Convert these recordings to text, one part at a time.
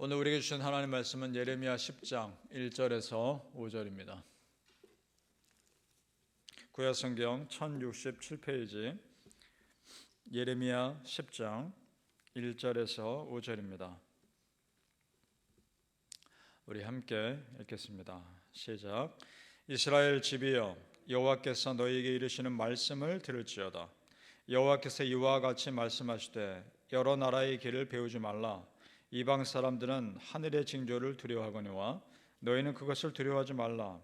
오늘 우리에게 주신 하나님 말씀은 예레미야 10장 1절에서 5절입니다. 구약성경 1067페이지 예레미야 10장 1절에서 5절입니다. 우리 함께 읽겠습니다. 시작. 이스라엘 집이여, 여호와께서 너희에게 이르시는 말씀을 들을지어다. 여호와께서 이와 같이 말씀하시되 여러 나라의 길을 배우지 말라. 이방 사람들은 하늘의 징조를 두려워하거니와 너희는 그것을 두려워하지 말라.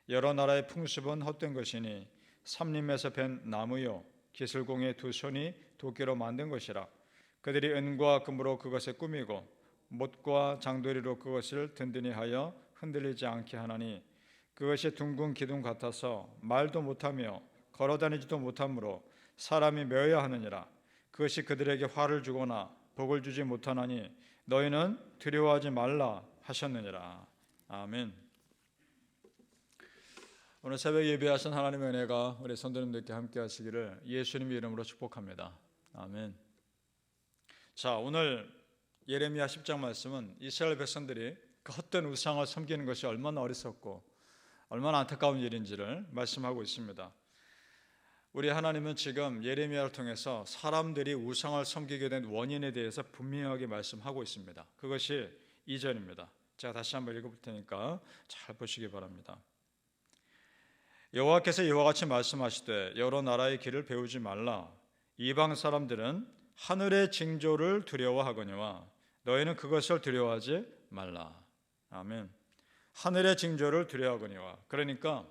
여러 나라의 풍습은 헛된 것이니 삼림에서 벤 나무요 기슬공의 두 손이 도끼로 만든 것이라. 그들이 은과 금으로 그것을 꾸미고 못과 장도리로 그것을 든든히 하여 흔들리지 않게 하나니 그것이 둥근 기둥 같아서 말도 못하며 걸어다니지도 못하므로 사람이 메어야 하느니라. 그것이 그들에게 화를 주거나 복을 주지 못하나니 너희는 두려워하지 말라 하셨느니라. 아멘. 오늘 새벽 예배하신 하나님의 은혜가 우리 성도님들께 함께 하시기를 예수님의 이름으로 축복합니다. 아멘. 자, 오늘 예레미야 10장 말씀은 이스라엘 백성들이 그 헛된 우상을 섬기는 것이 얼마나 어리석고 얼마나 안타까운 일인지를 말씀하고 있습니다. 우리 하나님은 지금 예레미야를 통해서 사람들이 우상을 섬기게 된 원인에 대해서 분명하게 말씀하고 있습니다. 그것이 2절입니다. 제가 다시 한번 읽어볼 테니까 잘 보시기 바랍니다. 여호와께서 이와 같이 말씀하시되 여러 나라의 길을 배우지 말라. 이방 사람들은 하늘의 징조를 두려워하거니와 너희는 그것을 두려워하지 말라. 아멘. 하늘의 징조를 두려워하거니와, 그러니까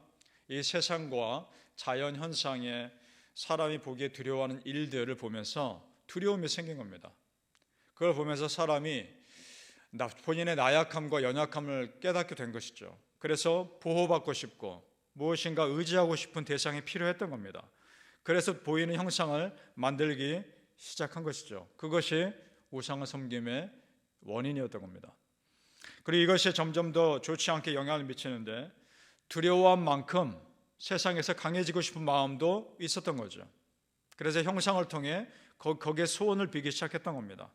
이 세상과 자연 현상에 사람이 보기에 두려워하는 일들을 보면서 두려움이 생긴 겁니다. 그걸 보면서 사람이 본인의 나약함과 연약함을 깨닫게 된 것이죠. 그래서 보호받고 싶고 무엇인가 의지하고 싶은 대상이 필요했던 겁니다. 그래서 보이는 형상을 만들기 시작한 것이죠. 그것이 우상을 섬김의 원인이었던 겁니다. 그리고 이것이 점점 더 좋지 않게 영향을 미치는데 두려워한 만큼 세상에서 강해지고 싶은 마음도 있었던 거죠. 그래서 형상을 통해 거기에 소원을 비기 시작했던 겁니다.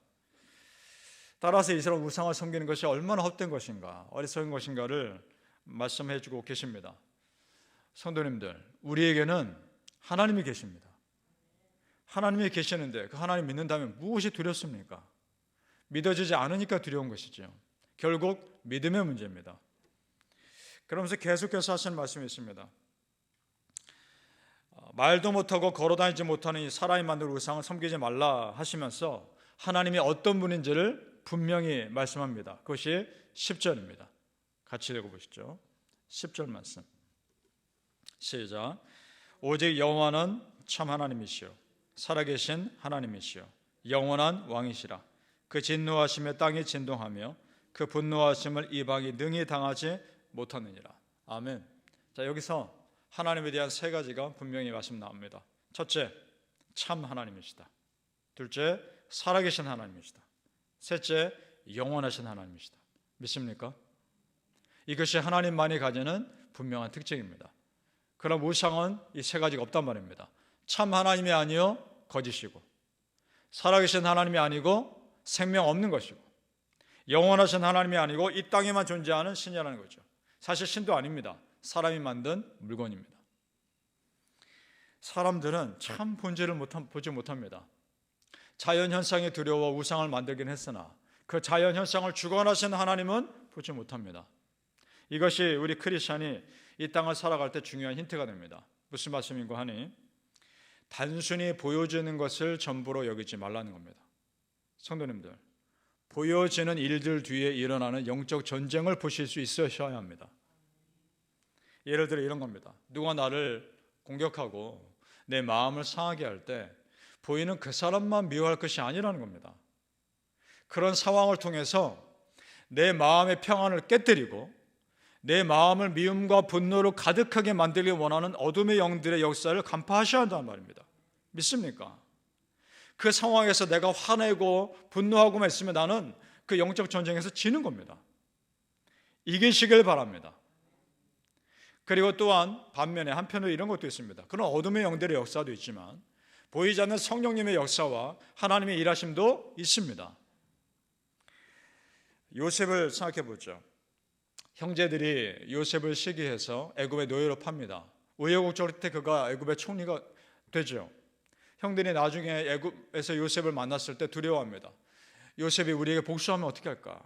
따라서 이스라엘 우상을 섬기는 것이 얼마나 헛된 것인가, 어리석은 것인가를 말씀해 주고 계십니다. 성도님들, 우리에게는 하나님이 계십니다. 하나님이 계시는데 그 하나님 믿는다면 무엇이 두렵습니까? 믿어지지 않으니까 두려운 것이죠. 결국 믿음의 문제입니다. 그러면서 계속해서 하시는 말씀이 있습니다. 말도 못하고 걸어다니지 못하는 이 사람이 만든 우상을 섬기지 말라 하시면서 하나님이 어떤 분인지를 분명히 말씀합니다. 그것이 10절입니다. 같이 읽어보시죠. 10절 말씀. 시작. 오직 여호와는 참 하나님이시요 살아계신 하나님이시요 영원한 왕이시라. 그 진노하심에 땅이 진동하며 그 분노하심을 이방이 능히 당하지 못하느니라. 아멘. 자, 여기서 하나님에 대한 세 가지가 분명히 말씀 나옵니다. 첫째, 참 하나님이시다. 둘째, 살아계신 하나님이시다. 셋째, 영원하신 하나님이시다. 믿습니까? 이것이 하나님만이 가지는 분명한 특징입니다. 그럼 우상은 이 세 가지가 없단 말입니다. 참 하나님이 아니요 거짓이고, 살아계신 하나님이 아니고 생명 없는 것이고, 영원하신 하나님이 아니고 이 땅에만 존재하는 신이라는 거죠. 사실 신도 아닙니다. 사람이 만든 물건입니다. 사람들은 참 본질을 보지 못합니다. 자연현상에 두려워 우상을 만들긴 했으나 그 자연현상을 주관하시는 하나님은 보지 못합니다. 이것이 우리 크리스찬이 이 땅을 살아갈 때 중요한 힌트가 됩니다. 무슨 말씀인고 하니 단순히 보여지는 것을 전부로 여기지 말라는 겁니다. 성도님들, 보여지는 일들 뒤에 일어나는 영적 전쟁을 보실 수 있으셔야 합니다. 예를 들어 이런 겁니다. 누가 나를 공격하고 내 마음을 상하게 할 때 보이는 그 사람만 미워할 것이 아니라는 겁니다. 그런 상황을 통해서 내 마음의 평안을 깨뜨리고 내 마음을 미움과 분노로 가득하게 만들기 원하는 어둠의 영들의 역사를 간파하셔야 한다는 말입니다. 믿습니까? 그 상황에서 내가 화내고 분노하고만 있으면 나는 그 영적 전쟁에서 지는 겁니다. 이기시길 바랍니다. 그리고 또한 반면에 한편으로 이런 것도 있습니다. 그런 어둠의 영들의 역사도 있지만 보이지 않는 성령님의 역사와 하나님의 일하심도 있습니다. 요셉을 생각해 보죠. 형제들이 요셉을 시기해서 애굽의 노예로 팝니다. 우여곡절 끝에 그가 애굽의 총리가 되죠. 형들이 나중에 애굽에서 요셉을 만났을 때 두려워합니다. 요셉이 우리에게 복수하면 어떻게 할까?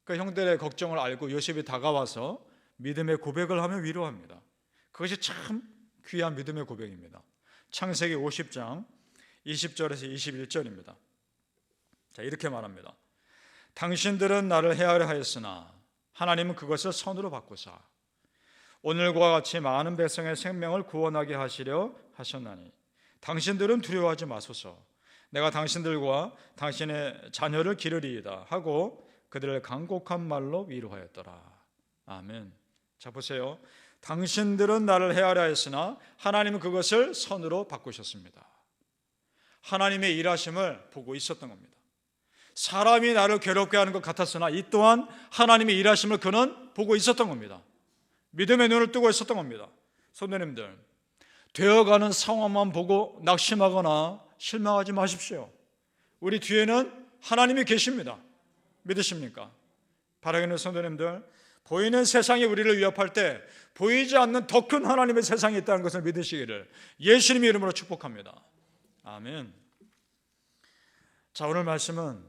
그 형들의 걱정을 알고 요셉이 다가와서 믿음의 고백을 하며 위로합니다. 그것이 참 귀한 믿음의 고백입니다. 창세기 50장 20절에서 21절입니다. 자, 이렇게 말합니다. 당신들은 나를 해하려 하였으나 하나님은 그것을 선으로 바꾸사 오늘과 같이 많은 백성의 생명을 구원하게 하시려 하셨나니 당신들은 두려워하지 마소서. 내가 당신들과 당신의 자녀를 기르리이다 하고 그들을 간곡한 말로 위로하였더라. 아멘. 자, 보세요. 당신들은 나를 해하려 했으나 하나님은 그것을 선으로 바꾸셨습니다. 하나님의 일하심을 보고 있었던 겁니다. 사람이 나를 괴롭게 하는 것 같았으나 이 또한 하나님의 일하심을 그는 보고 있었던 겁니다. 믿음의 눈을 뜨고 있었던 겁니다. 성도님들, 되어가는 상황만 보고 낙심하거나 실망하지 마십시오. 우리 뒤에는 하나님이 계십니다. 믿으십니까? 바라기는 성도님들, 보이는 세상이 우리를 위협할 때 보이지 않는 더 큰 하나님의 세상이 있다는 것을 믿으시기를 예수님의 이름으로 축복합니다. 아멘. 자, 오늘 말씀은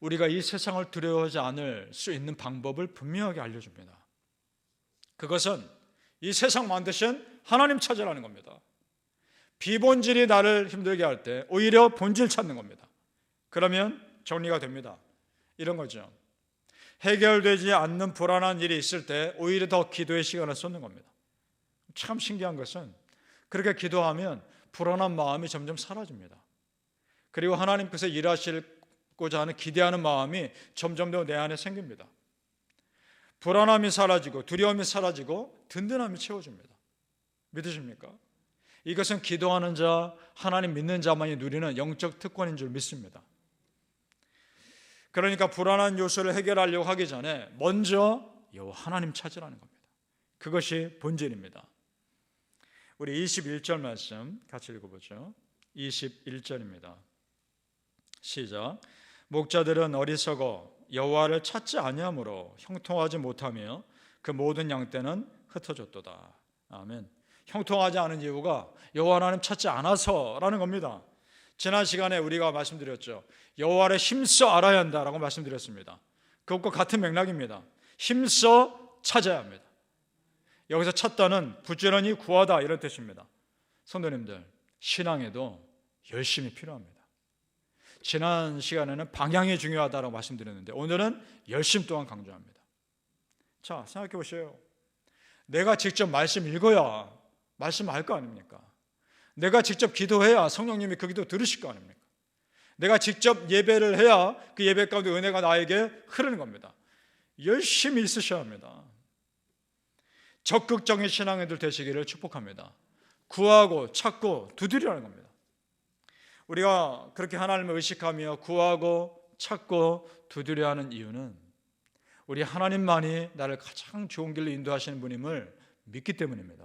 우리가 이 세상을 두려워하지 않을 수 있는 방법을 분명하게 알려줍니다. 그것은 이 세상 만드신 하나님 찾으라는 겁니다. 비본질이 나를 힘들게 할 때 오히려 본질 찾는 겁니다. 그러면 정리가 됩니다. 이런 거죠. 해결되지 않는 불안한 일이 있을 때 오히려 더 기도의 시간을 쏟는 겁니다. 참 신기한 것은 그렇게 기도하면 불안한 마음이 점점 사라집니다. 그리고 하나님께서 일하시고자 하는 기대하는 마음이 점점 더 내 안에 생깁니다. 불안함이 사라지고 두려움이 사라지고 든든함이 채워집니다. 믿으십니까? 이것은 기도하는 자, 하나님 믿는 자만이 누리는 영적 특권인 줄 믿습니다. 그러니까 불안한 요소를 해결하려고 하기 전에 먼저 여호와 하나님 찾으라는 겁니다. 그것이 본질입니다. 우리 21절 말씀 같이 읽어보죠. 21절입니다. 시작. 목자들은 어리석어 여호와를 찾지 아니하므로 형통하지 못하며 그 모든 양떼는 흩어졌도다. 아멘. 형통하지 않은 이유가 여호와 하나님 찾지 않아서라는 겁니다. 지난 시간에 우리가 말씀드렸죠. 여호와를 힘써 알아야 한다라고 말씀드렸습니다. 그것과 같은 맥락입니다. 힘써 찾아야 합니다. 여기서 찾다는 부지런히 구하다 이런 뜻입니다. 성도님들, 신앙에도 열심이 필요합니다. 지난 시간에는 방향이 중요하다고 말씀드렸는데 오늘은 열심 또한 강조합니다. 자, 생각해 보세요. 내가 직접 말씀 읽어야 말씀 알 거 아닙니까? 내가 직접 기도해야 성령님이 그 기도 들으실 거 아닙니까? 내가 직접 예배를 해야 그 예배 가운데 은혜가 나에게 흐르는 겁니다. 열심히 있으셔야 합니다. 적극적인 신앙인들 되시기를 축복합니다. 구하고 찾고 두드리라는 겁니다. 우리가 그렇게 하나님을 의식하며 구하고 찾고 두드려 하는 이유는 우리 하나님만이 나를 가장 좋은 길로 인도하시는 분임을 믿기 때문입니다.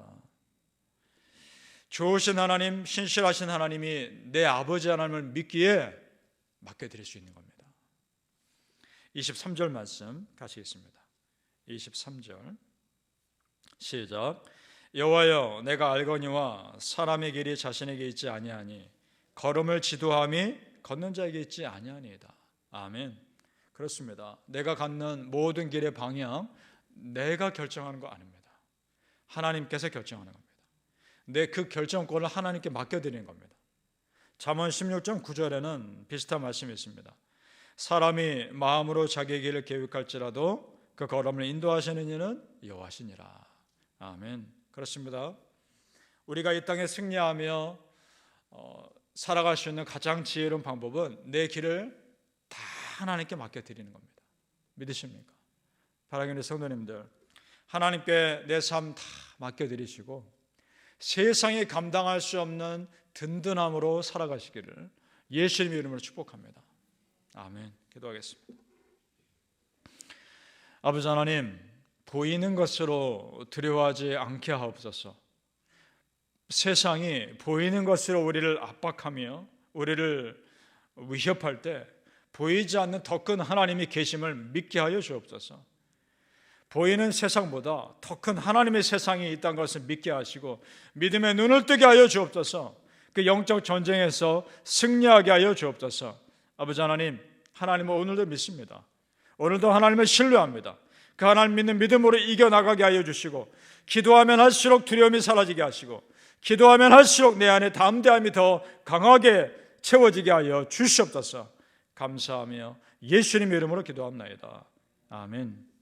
좋으신 하나님, 신실하신 하나님이 내 아버지 하나님을 믿기에 맡겨드릴 수 있는 겁니다. 23절 말씀 같이 읽습니다. 23절 시작. 여호와여, 내가 알거니와 사람의 길이 자신에게 있지 아니하니 걸음을 지도함이 걷는 자에게 있지 아니하니이다. 아멘. 그렇습니다. 내가 갖는 모든 길의 방향 내가 결정하는 거 아닙니다. 하나님께서 결정하는 겁니다. 내 그 결정권을 하나님께 맡겨드리는 겁니다. 잠언 16장 9절에는 비슷한 말씀이 있습니다. 사람이 마음으로 자기의 길을 계획할지라도 그 걸음을 인도하시는 이는 여호와시니라. 아멘. 그렇습니다. 우리가 이 땅에 승리하며 살아갈 수 있는 가장 지혜로운 방법은 내 길을 다 하나님께 맡겨드리는 겁니다. 믿으십니까? 사랑하는 성도님들, 하나님께 내 삶 다 맡겨드리시고 세상이 감당할 수 없는 든든함으로 살아가시기를 예수님의 이름으로 축복합니다. 아멘. 기도하겠습니다. 아버지 하나님, 보이는 것으로 두려워하지 않게 하옵소서. 세상이 보이는 것으로 우리를 압박하며 우리를 위협할 때 보이지 않는 더 큰 하나님이 계심을 믿게 하여 주옵소서. 보이는 세상보다 더 큰 하나님의 세상이 있다는 것을 믿게 하시고 믿음의 눈을 뜨게 하여 주옵소서. 그 영적 전쟁에서 승리하게 하여 주옵소서. 아버지 하나님, 하나님은 오늘도 믿습니다. 오늘도 하나님을 신뢰합니다. 그 하나님 믿는 믿음으로 이겨나가게 하여 주시고, 기도하면 할수록 두려움이 사라지게 하시고, 기도하면 할수록 내 안에 담대함이 더 강하게 채워지게 하여 주시옵소서. 감사하며 예수님의 이름으로 기도합나이다. 아멘.